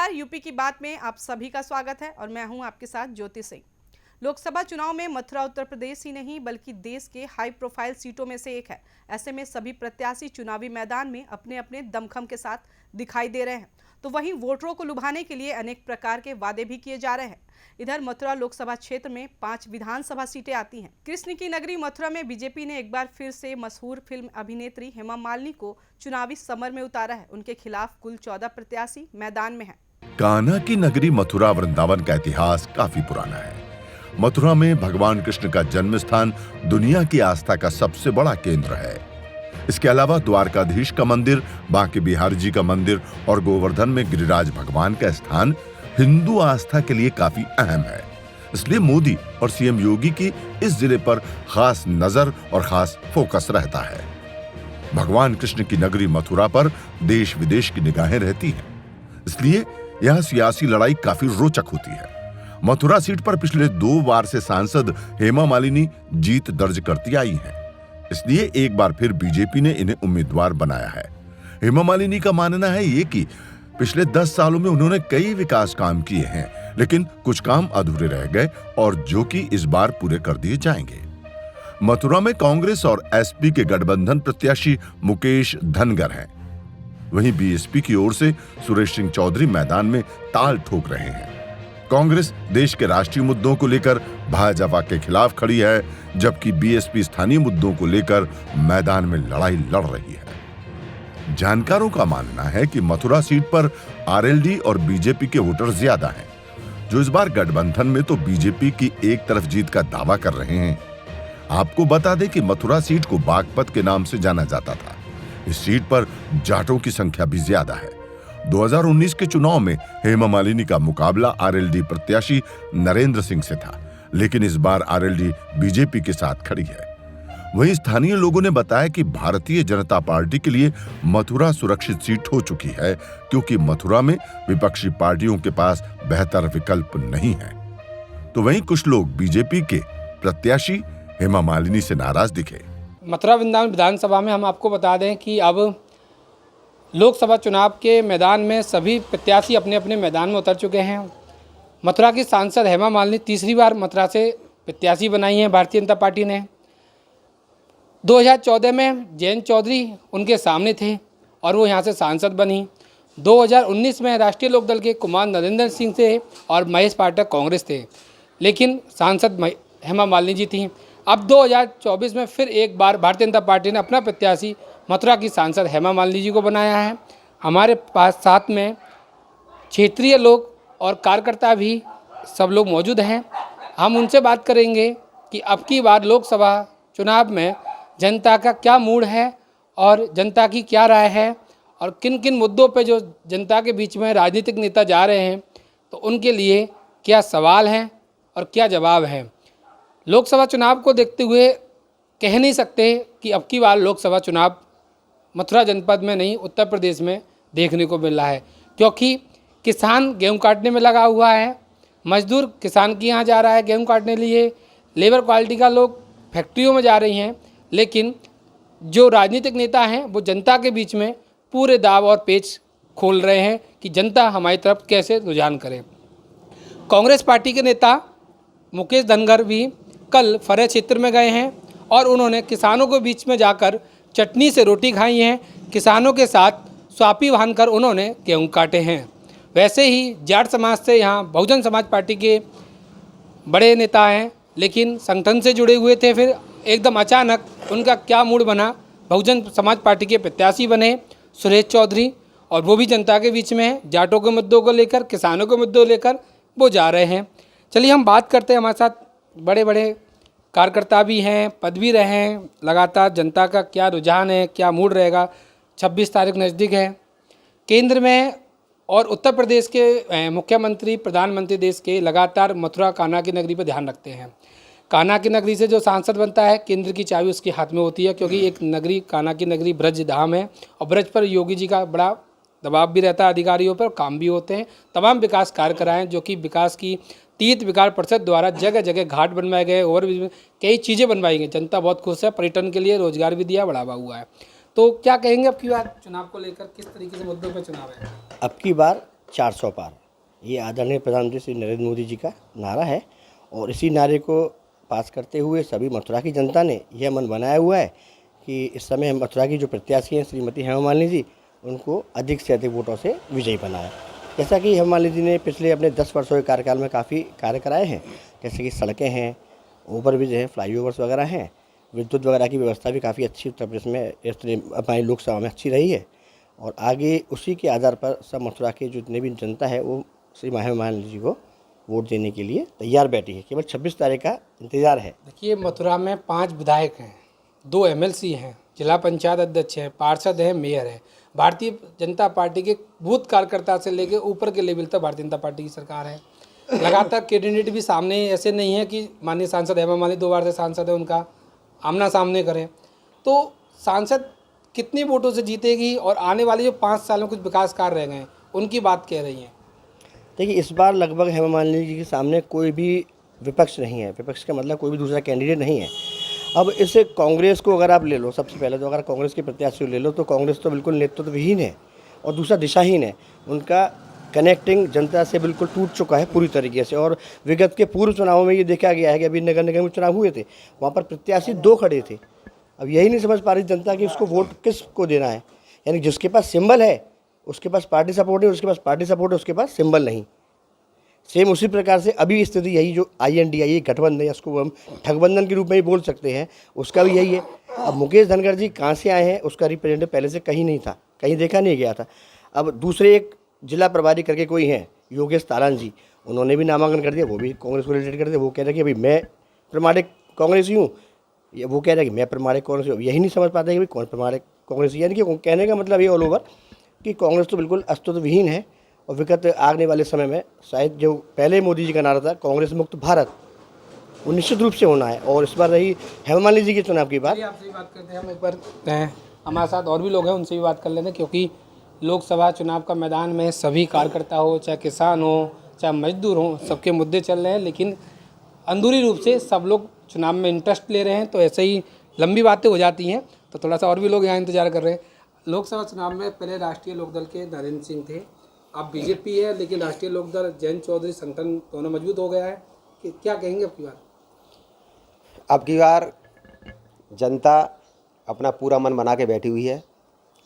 नमस्कार, यूपी की बात में आप सभी का स्वागत है और मैं हूं आपके साथ ज्योति सिंह। लोकसभा चुनाव में मथुरा उत्तर प्रदेश ही नहीं बल्कि देश के हाई प्रोफाइल सीटों में से एक है। ऐसे में सभी प्रत्याशी चुनावी मैदान में अपने अपने दमखम के साथ दिखाई दे रहे हैं, तो वहीं वोटरों को लुभाने के लिए अनेक प्रकार के वादे भी किए जा रहे हैं। इधर मथुरा लोकसभा क्षेत्र में 5 विधानसभा सीटें आती हैं। कृष्ण की नगरी मथुरा में बीजेपी ने एक बार फिर से मशहूर फिल्म अभिनेत्री हेमा मालिनी को चुनावी समर में उतारा है। उनके खिलाफ कुल 14 प्रत्याशी मैदान में हैं। कान्हा की नगरी मथुरा वृंदावन का इतिहास काफी पुराना है। मथुरा में भगवान कृष्ण का जन्म स्थान दुनिया की आस्था का सबसे बड़ा केंद्र है। इसके अलावा द्वारकाधीश का मंदिर, बांके बिहारी जी का मंदिर और गोवर्धन में गिरिराज भगवान का स्थान हिंदू आस्था के लिए काफी अहम है। इसलिए मोदी और सीएम योगी की इस जिले पर खास नजर और खास फोकस रहता है। भगवान कृष्ण की नगरी मथुरा पर देश विदेश की निगाहें रहती हैं, इसलिए यह सियासी लड़ाई काफी रोचक होती है। मथुरा सीट पर पिछले 2 बार से सांसद हेमा मालिनी जीत दर्ज करती आई हैं, इसलिए एक बार फिर बीजेपी ने इन्हें उम्मीदवार बनाया है। हेमा मालिनी का मानना है ये कि पिछले 10 सालों में उन्होंने कई विकास काम किए हैं, लेकिन कुछ काम अधूरे रह गए और जो कि इस बार पूरे कर दिए जाएंगे। मथुरा में कांग्रेस और एसपी के गठबंधन प्रत्याशी मुकेश धनगर हैं। वहीं बीएसपी की ओर से सुरेश सिंह चौधरी मैदान में ताल ठोक रहे हैं। कांग्रेस देश के राष्ट्रीय मुद्दों को लेकर भाजपा के खिलाफ खड़ी है, जबकि बीएसपी स्थानीय मुद्दों को लेकर मैदान में लड़ाई लड़ रही है। जानकारों का मानना है कि मथुरा सीट पर आरएलडी और बीजेपी के वोटर ज्यादा हैं, जो इस बार गठबंधन में तो बीजेपी की एक तरफ जीत का दावा कर रहे हैं। आपको बता दें कि मथुरा सीट को बागपत के नाम से जाना जाता था। इस सीट पर जाटों की संख्या भी ज्यादा है। 2019 के चुनाव में हेमा मालिनी का मुकाबला आरएलडी प्रत्याशी नरेंद्र सिंह से था, लेकिन इस बार आरएलडी बीजेपी के साथ खड़ी है। वहीं स्थानीय लोगों ने बताया कि भारतीय जनता पार्टी के लिए मथुरा सुरक्षित सीट हो चुकी है, क्योंकि मथुरा में विपक्षी पार्टियों के पास बेहतर विकल्प नहीं है। तो वहीं कुछ लोग बीजेपी के प्रत्याशी हेमा मालिनी से नाराज दिखे। मथुरा वृंदावन विधानसभा में हम आपको बता दें कि अब लोकसभा चुनाव के मैदान में सभी प्रत्याशी अपने अपने मैदान में उतर चुके हैं। मथुरा की सांसद हेमा मालिनी तीसरी बार मथुरा से प्रत्याशी बनाई हैं भारतीय जनता पार्टी ने। 2014 में जयंत चौधरी उनके सामने थे और वो यहाँ से सांसद बनी। 2019 में राष्ट्रीय लोकदल के कुमार नरेंद्र सिंह थे और महेश पाठक कांग्रेस थे, लेकिन सांसद हेमा मालिनी जी थी। अब 2024 में फिर एक बार भारतीय जनता पार्टी ने अपना प्रत्याशी मथुरा की सांसद हेमा मालिनी जी को बनाया है। हमारे पास साथ में क्षेत्रीय लोग और कार्यकर्ता भी सब लोग मौजूद हैं। हम उनसे बात करेंगे कि अब की बार लोकसभा चुनाव में जनता का क्या मूड है और जनता की क्या राय है और किन किन मुद्दों पे जो जनता के बीच में राजनीतिक नेता जा रहे हैं तो उनके लिए क्या सवाल हैं और क्या जवाब है। लोकसभा चुनाव को देखते हुए कह नहीं सकते कि अब की बार लोकसभा चुनाव मथुरा जनपद में नहीं उत्तर प्रदेश में देखने को मिल रहा है, क्योंकि किसान गेहूं काटने में लगा हुआ है। मजदूर किसान के यहाँ जा रहा है गेहूं काटने लिए, लेबर क्वालिटी का लोग फैक्ट्रियों में जा रही हैं, लेकिन जो राजनीतिक नेता हैं वो जनता के बीच में पूरे दाव और पेच खोल रहे हैं कि जनता हमारी तरफ कैसे रुझान करे। कांग्रेस पार्टी के नेता मुकेश धनगर भी कल फरह क्षेत्र में गए हैं और उन्होंने किसानों के बीच में जाकर चटनी से रोटी खाई है। किसानों के साथ स्वापी बांधकर उन्होंने गेहूं काटे हैं। वैसे ही जाट समाज से यहाँ बहुजन समाज पार्टी के बड़े नेता हैं, लेकिन संगठन से जुड़े हुए थे, फिर एकदम अचानक उनका क्या मूड बना, बहुजन समाज पार्टी के प्रत्याशी बने सुरेश चौधरी और वो भी जनता के बीच में है। जाटों के मुद्दों को लेकर, किसानों के मुद्दों को लेकर वो जा रहे हैं। चलिए हम बात करते हैं, हमारे साथ बड़े बड़े कार्यकर्ता भी हैं, पद भी रहे हैं। लगातार जनता का क्या रुझान है, क्या मूड रहेगा। 26 तारीख नज़दीक है। केंद्र में और उत्तर प्रदेश के मुख्यमंत्री, प्रधानमंत्री देश के लगातार मथुरा कान्हा की नगरी पर ध्यान रखते हैं। कान्हा की नगरी से जो सांसद बनता है, केंद्र की चाबी उसके हाथ में होती है, क्योंकि एक नगरी कान्हा की नगरी ब्रज धाम है और ब्रज पर योगी जी का बड़ा दबाव भी रहता है अधिकारियों पर, काम भी होते हैं। तमाम विकास कार्य कराएं, जो कि विकास की तीर्थ विकास परिषद द्वारा जगह जगह घाट बनवाए गए और भी कई चीज़ें बनवाई गई। जनता बहुत खुश है, पर्यटन के लिए रोजगार भी दिया, बढ़ावा हुआ है। तो क्या कहेंगे अब की बार चुनाव को लेकर, किस तरीके से मुद्दों पर चुनाव है? अब की बार 400 पार। ये आदरणीय प्रधानमंत्री श्री नरेंद्र मोदी जी का नारा है और इसी नारे को पास करते हुए सभी मथुरा की जनता ने यह मन बनाया हुआ है कि इस समय मथुरा की जो प्रत्याशी हैं श्रीमती हेमा मालिनी जी, उनको अधिक से अधिक वोटों से विजयी बनाया। जैसा कि हेमा मालिनी जी ने पिछले अपने 10 वर्षों के कार्यकाल में काफ़ी कार्य कराए हैं, जैसे कि सड़कें हैं, ओवरब्रिज हैं, फ्लाईओवर्स वगैरह हैं, विद्युत वगैरह की व्यवस्था भी काफ़ी अच्छी उत्तर प्रदेश में हमारी लोकसभा में अच्छी रही है। और आगे उसी के आधार पर सब मथुरा के जितने भी जनता है वो श्री हेमा मालिनी जी को वोट देने के लिए तैयार बैठी है। केवल 26 तारीख का इंतज़ार है। देखिए, मथुरा में 5 विधायक हैं, 2 एमएलसी हैं, जिला पंचायत अध्यक्ष हैं, पार्षद हैं, मेयर हैं। भारतीय जनता पार्टी के बूथ कार्यकर्ता से लेकर ऊपर के लेवल तक भारतीय जनता पार्टी की सरकार है। लगातार कैंडिडेट भी सामने, ऐसे नहीं है कि माननीय सांसद हेमा मालिनी 2 बार से सांसद है, उनका आमना सामने करें। तो सांसद कितने वोटों से जीतेगी और आने वाले जो 5 साल में कुछ विकास कार्य रह गए हैं उनकी बात कह रही हैं? देखिए, इस बार लगभग हेमा मालिनी जी के सामने कोई भी विपक्ष नहीं है। विपक्ष का मतलब कोई भी दूसरा कैंडिडेट नहीं है। अब इस कांग्रेस को अगर आप ले लो, सबसे पहले तो अगर कांग्रेस के प्रत्याशी को ले लो तो कांग्रेस तो बिल्कुल नेतृत्वहीन है और दूसरा दिशाहीन है। उनका कनेक्टिंग जनता से बिल्कुल टूट चुका है पूरी तरीके से। और विगत के पूर्व चुनावों में ये देखा गया है कि अभी नगर निगम चुनाव हुए थे, वहाँ पर प्रत्याशी 2 खड़े थे। अब यही नहीं समझ पा रही जनता कि उसको वोट किस को देना है। यानी जिसके पास सिंबल है उसके पास पार्टी सपोर्ट है, उसके पास पार्टी सपोर्ट है, उसके पास सिंबल नहीं। सेम उसी प्रकार से अभी स्थिति यही जो INDA गठबंधन है, उसको हम ठगबंधन के रूप में ही बोल सकते हैं, उसका भी यही है। अब मुकेश धनखड़ जी कहाँ से आए हैं, उसका रिप्रेजेंटेटिव पहले से कहीं नहीं था, कहीं देखा नहीं गया था। अब दूसरे एक जिला प्रभारी करके कोई हैं, योगेश तारान जी, उन्होंने भी नामांकन कर दिया, वो भी कांग्रेस को रिलेटेड कर दिया। वो कह रहे हैं कि अभी मैं प्रमाणिक कांग्रेसी हूँ, वो कह रहे हैं कि मैं प्रमाणिक कांग्रेसी हूँ। यही नहीं समझ पाते कि भाई कौन प्रमाणिक कांग्रेसी। यानी कि कहने का मतलब ये ऑल ओवर कि कांग्रेस तो बिल्कुल अस्तित्वहीन है। और विगत आने वाले समय में शायद जो पहले मोदी जी का नारा था कांग्रेस मुक्त भारत, वो निश्चित रूप से होना है। और इस बार रही हेमा मालिनी जी के चुनाव की बात। आपसे बात करते हैं हम एक बार, हमारे साथ और भी लोग हैं, उनसे भी बात कर लेते हैं, क्योंकि लोकसभा चुनाव का मैदान में सभी कार्यकर्ता हो, चाहे किसान हो, चाहे मजदूर हो, सबके मुद्दे चल रहे हैं। लेकिन अंदरूनी रूप से सब लोग चुनाव में इंटरेस्ट ले रहे हैं, तो ऐसे ही लंबी बातें हो जाती हैं। तो थोड़ा सा और भी लोग यहाँ इंतजार कर रहे हैं। लोकसभा चुनाव में पहले राष्ट्रीय लोकदल के नरेंद्र सिंह थे, अब बीजेपी है, लेकिन राष्ट्रीय लोकदल जयंत चौधरी संगठन दोनों मजबूत हो गया है। कि क्या कहेंगे अब की बार? अब की बार जनता अपना पूरा मन बना के बैठी हुई है।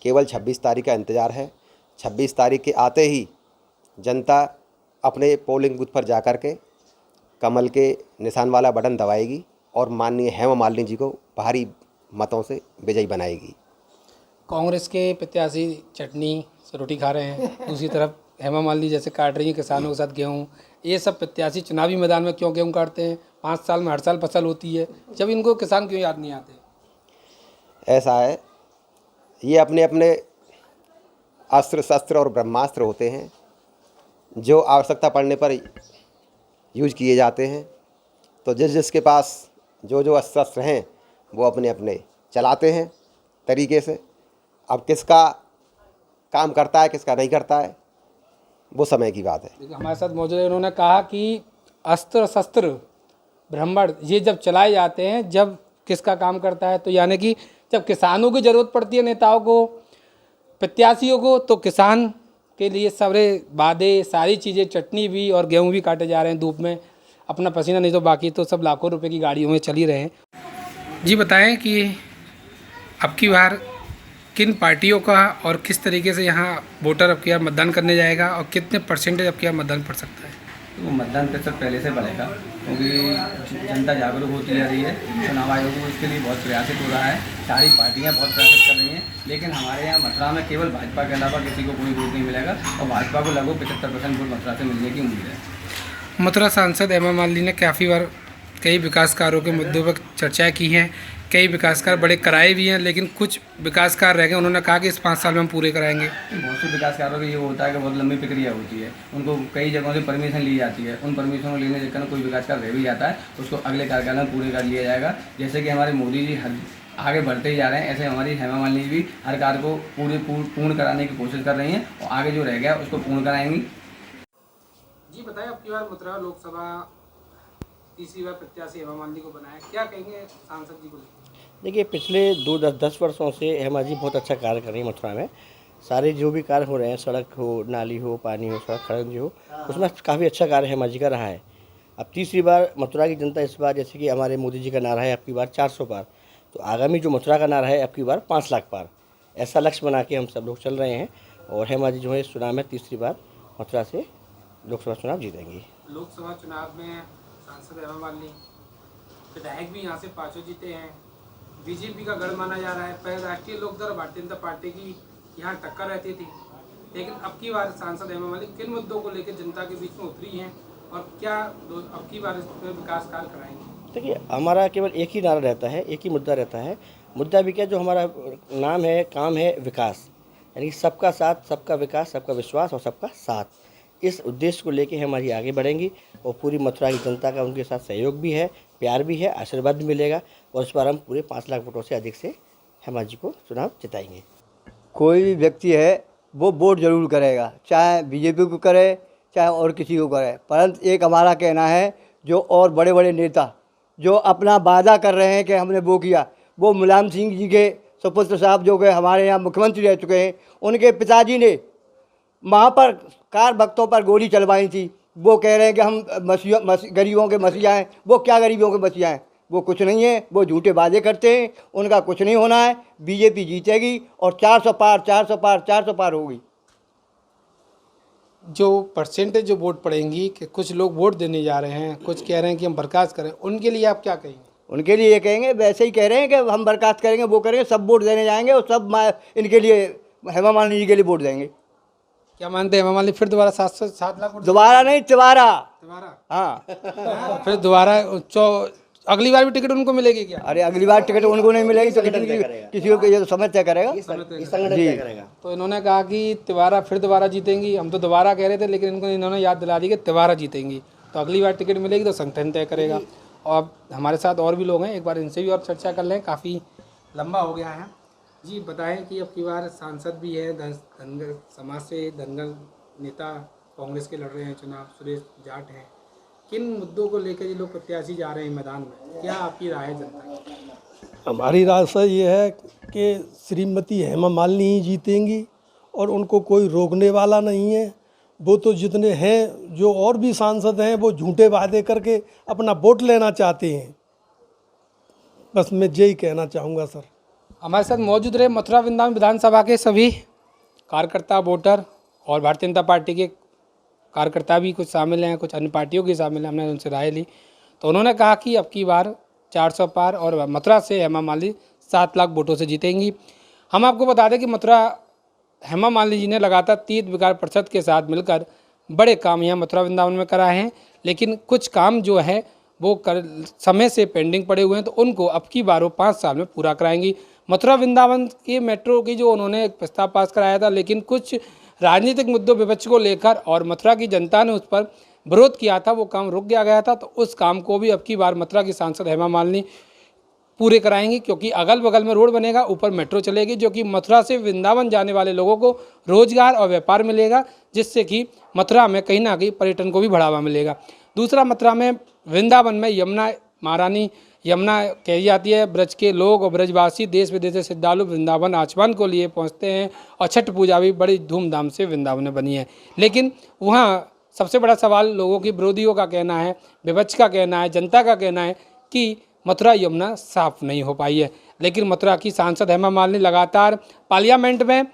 केवल 26 तारीख का इंतज़ार है। 26 तारीख के आते ही जनता अपने पोलिंग बूथ पर जा कर के कमल के निशान वाला बटन दबाएगी और माननीय हेमा मालिनी जी को भारी मतों से विजयी बनाएगी। कांग्रेस के प्रत्याशी चटनी से रोटी खा रहे हैं, दूसरी तरफ हेमा मालिनी जैसे काट रही हैं किसानों के साथ गेहूँ। ये सब प्रत्याशी चुनावी मैदान में क्यों गेहूँ काटते हैं? 5 साल में हर साल फसल होती है, जब इनको किसान क्यों याद नहीं आते? ऐसा है, ये अपने अपने अस्त्र शस्त्र और ब्रह्मास्त्र होते हैं जो आवश्यकता पड़ने पर यूज किए जाते हैं। तो जिसके पास जो अस्त्र शस्त्र हैं वो अपने अपने चलाते हैं तरीके से। अब किसका काम करता है किसका नहीं करता है वो समय की बात है। हमारे साथ मौजूद है, उन्होंने कहा कि अस्त्र शस्त्र ब्रह्मांड ये जब चलाए जाते हैं, जब किसका काम करता है, तो यानी कि जब किसानों की ज़रूरत पड़ती है नेताओं को, प्रत्याशियों को, तो किसान के लिए सारे वादे, सारी चीज़ें, चटनी भी और गेहूँ भी काटे जा रहे हैं धूप में, अपना पसीना नहीं तो बाकी तो सब लाखों रुपए की गाड़ियों में चल ही रहे हैं। जी बताएं कि अब की बार किन पार्टियों का और किस तरीके से यहाँ वोटर अब की बार मतदान करने जाएगा और कितने परसेंटेज अब की बार मतदान पड़ सकता है? तो मतदान प्रतिशत पहले से बढ़ेगा, क्योंकि जनता जागरूक होती जा रही है। चुनाव आयोग को इसके लिए बहुत प्रयासित हो रहा है, सारी पार्टियां बहुत प्रयासित कर रही हैं। लेकिन हमारे यहाँ मथुरा में केवल भाजपा के अलावा किसी को कोई वोट नहीं मिलेगा और भाजपा को लगभग 75% वोट मथुरा से मिलने की उम्मीद है। मथुरा सांसद हेमा मालिनी ने काफ़ी बार कई विकास कार्यों के मुद्दों पर चर्चा की है, कई विकास कार्य बड़े कराए भी हैं, लेकिन कुछ विकास कार्य रह गए। उन्होंने कहा कि इस 5 साल में हम पूरे कराएंगे। बहुत से विकास कार्यों का ये होता है कि बहुत लंबी प्रक्रिया होती है, उनको कई जगहों से परमिशन ली जाती है। उन परमिशन को लेने चक्कर में कोई विकास कार्य रह भी जाता है, उसको अगले कार्यकाल में पूरे कर लिया जाएगा। जैसे कि हमारे मोदी जी आगे बढ़ते ही जा रहे हैं, ऐसे हमारी हेमा मालिनी भी हर कार्य को पूर्ण कराने की कोशिश कर रही हैं और आगे जो रह गया उसको पूर्ण कराएंगी। जी बताएं, अब की बार मथुरा लोकसभा तीसरी बार प्रत्याशी हेमा मालिनी को बनाया, क्या कहेंगे सांसद जी को? देखिए, पिछले 10 वर्षों से हेमा जी बहुत अच्छा कार्य कर रही है मथुरा में। सारे जो भी कार्य हो रहे हैं, सड़क हो, नाली हो, पानी हो, सड़क खरंज हो, उसमें काफ़ी अच्छा कार्य हेमा जी का रहा है। अब तीसरी बार मथुरा की जनता इस बार, जैसे कि हमारे मोदी जी का नारा है अब की बार 400 पार, तो आगामी जो मथुरा का नारा है अब की बार 5 लाख पार, ऐसा लक्ष्य बना के हम सब लोग चल रहे हैं। और हेमा जी जो है इस चुनाव में तीसरी बार मथुरा से लोकसभा चुनाव जीतेंगी। लोकसभा चुनाव में सांसद हेमा मालिनी, विधायक भी यहाँ से 5 जीते हैं। बीजेपी का गढ़ माना जा रहा है। पहले राष्ट्रीय लोकदल और भारतीय जनता पार्टी की यहाँ टक्कर रहती थी, लेकिन अब की बार सांसद हेमा मालिनी किन मुद्दों को लेकर जनता के बीच में उतरी हैं और क्या अब की बार इसमें विकास कार्य कराएंगे? देखिए, हमारा केवल एक ही नारा रहता है, एक ही मुद्दा रहता है। मुद्दा भी क्या, जो हमारा नाम है, काम है विकास, यानी सबका साथ, सबका विकास, सबका विश्वास और सबका साथ। इस उद्देश्य को लेके हमारी आगे बढ़ेंगी और पूरी मथुरा की जनता का उनके साथ सहयोग भी है, प्यार भी है, आशीर्वाद भी मिलेगा और इस बार हम पूरे 5 लाख वोटों से अधिक से हेमा जी को चुनाव जिताएंगे। कोई भी व्यक्ति है वो वोट जरूर करेगा, चाहे बीजेपी को करे चाहे और किसी को करे, परंतु एक हमारा कहना है, जो और बड़े बड़े नेता जो अपना वादा कर रहे हैं कि हमने वो किया, वो मुलायम सिंह जी के सुपुत्र साहब जो कि हमारे यहाँ मुख्यमंत्री रह चुके हैं, उनके पिताजी ने वहाँ पर कार भक्तों पर गोली चलवाई थी। वो कह रहे हैं कि हम गरीबों के मसीहा हैं। वो क्या गरीबों के मसीहा हैं? वो कुछ नहीं है, वो झूठे वादे करते हैं, उनका कुछ नहीं होना है। बीजेपी जीतेगी और 400 पार 400 पार 400 पार होगी। जो परसेंटेज जो वोट पड़ेंगी कि कुछ लोग वोट देने जा रहे हैं, कुछ कह रहे हैं कि हम बर्खास्त करें, उनके लिए आप क्या कहेंगे? उनके लिए ये कहेंगे, वैसे ही कह रहे हैं कि हम बर्खास्त करेंगे, वो करेंगे, सब वोट देने जाएंगे और सब इनके लिए हेमा मालिनी जी के लिए वोट देंगे। क्या मानते हैं हेमा मालिनी फिर दोबारा 7 लाख वोट? दोबारा नहीं, तिवारा। हाँ फिर दोबारा अगली बार भी टिकट उनको मिलेगी क्या? अरे अगली बार टिकट उनको नहीं मिलेगी तो किसी को ये तो समय तय करेगा जी। तो इन्होंने कहा कि तिवारा फिर दोबारा जीतेंगी। हम तो दोबारा कह रहे थे, लेकिन इन्होंने याद दिला दी कि तिवारा जीतेंगी, तो अगली बार टिकट मिलेगी तो संगठन तय करेगा। और हमारे साथ और भी लोग हैं, एक बार इनसे भी और चर्चा कर लें, काफ़ी लंबा हो गया है। जी बताएं कि अब की बार सांसद भी है, धनगर समाज से धनगर नेता कांग्रेस के लड़ रहे हैं चुनाव, सुरेश जाट हैं। किन मुद्दों को लेकर ये लोग प्रत्याशी जा रहे हैं मैदान में, क्या आपकी राय है जनता की? हमारी राय से ये है कि श्रीमती हेमा मालिनी ही जीतेंगी और उनको कोई रोकने वाला नहीं है। वो तो जितने हैं, जो और भी सांसद हैं, वो झूठे वादे करके अपना वोट लेना चाहते हैं। बस मैं यही कहना चाहूँगा सर। हमारे साथ मौजूद रहे मथुरा वृंदावन विधानसभा के सभी कार्यकर्ता, वोटर और भारतीय जनता पार्टी के कार्यकर्ता भी कुछ शामिल हैं, कुछ अन्य पार्टियों के शामिल हैं। हमने उनसे राय ली तो उन्होंने कहा कि अब की बार 400 पार और मथुरा से हेमा मालिनी 7 लाख वोटों से जीतेंगी। हम आपको बता दें कि मथुरा हेमा मालिनी जी ने लगातार 30 विकास परिषद के साथ मिलकर बड़े काम यहाँ मथुरा वृंदावन में कराए हैं, लेकिन कुछ काम जो है वो समय से पेंडिंग पड़े हुए हैं, तो उनको अब की बार वो 5 साल में पूरा कराएंगी। मथुरा वृंदावन के मेट्रो की जो उन्होंने एक प्रस्ताव पास कराया था, लेकिन कुछ राजनीतिक मुद्दों विपक्ष को लेकर और मथुरा की जनता ने उस पर विरोध किया था, वो काम रुक गया था। तो उस काम को भी अब की बार मथुरा की सांसद हेमा मालिनी पूरे कराएंगी, क्योंकि अगल बगल में रोड बनेगा, ऊपर मेट्रो चलेगी, जो कि मथुरा से वृंदावन जाने वाले लोगों को रोजगार और व्यापार मिलेगा, जिससे कि मथुरा में कहीं ना कहीं पर्यटन को भी बढ़ावा मिलेगा। दूसरा, मथुरा में वृंदावन में यमुना महारानी यमुना कही जाती है। ब्रज के लोग और ब्रजवासी देश विदेश से श्रद्धालु वृंदावन आचमन को लिए पहुंचते हैं और छठ पूजा भी बड़ी धूमधाम से वृंदावन में बनी है। लेकिन वहाँ सबसे बड़ा सवाल लोगों की, विरोधियों का कहना है, विपक्ष का कहना है, जनता का कहना है कि मथुरा यमुना साफ नहीं हो पाई है। लेकिन मथुरा की सांसद हेमा मालिनी लगातार पार्लियामेंट में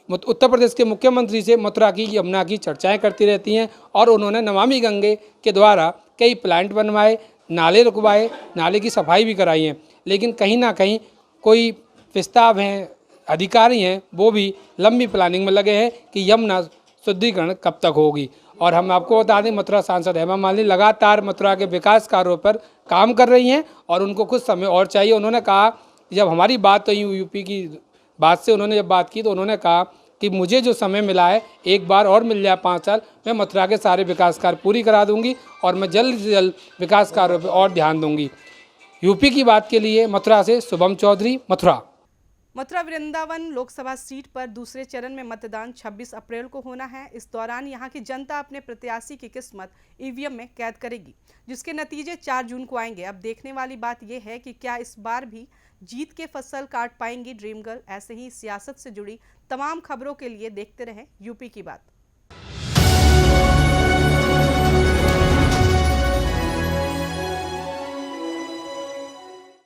उत्तर प्रदेश के मुख्यमंत्री से मथुरा की यमुना की चर्चाएं करती रहती हैं और उन्होंने नमामि गंगे के द्वारा कई प्लांट बनवाए, नाले रुकवाए, नाले की सफाई भी कराई है। लेकिन कहीं ना कहीं कोई प्रस्ताव हैं, अधिकारी हैं, वो भी लंबी प्लानिंग में लगे हैं कि यमुना शुद्धिकरण कब तक होगी। और हम आपको बता दें, मथुरा सांसद हेमा मालिनी लगातार मथुरा के विकास कार्यों पर काम कर रही हैं और उनको कुछ समय और चाहिए। उन्होंने कहा, जब हमारी बात तो यूपी की बात से उन्होंने जब बात की तो उन्होंने कहा कि मुझे जो समय मिला है, एक बार और मिल जाए 5 साल, मैं मथुरा के सारे विकास कार्य पूरी करा दूंगी और मैं जल्द से जल्द विकास कार्यों पर और ध्यान दूंगी। यूपी की बात के लिए मथुरा से शुभम चौधरी, मथुरा। मथुरा वृंदावन लोकसभा सीट पर दूसरे चरण में मतदान 26 अप्रैल को होना है। इस दौरान यहां की जनता अपने प्रत्याशी की किस्मत ईवीएम में कैद करेगी, जिसके नतीजे 4 जून को आएंगे। अब देखने वाली बात यह है कि क्या इस बार भी जीत के फसल काट पाएंगी ड्रीम गर्ल। ऐसे ही सियासत से जुड़ी तमाम खबरों के लिए देखते रहें यूपी की बात।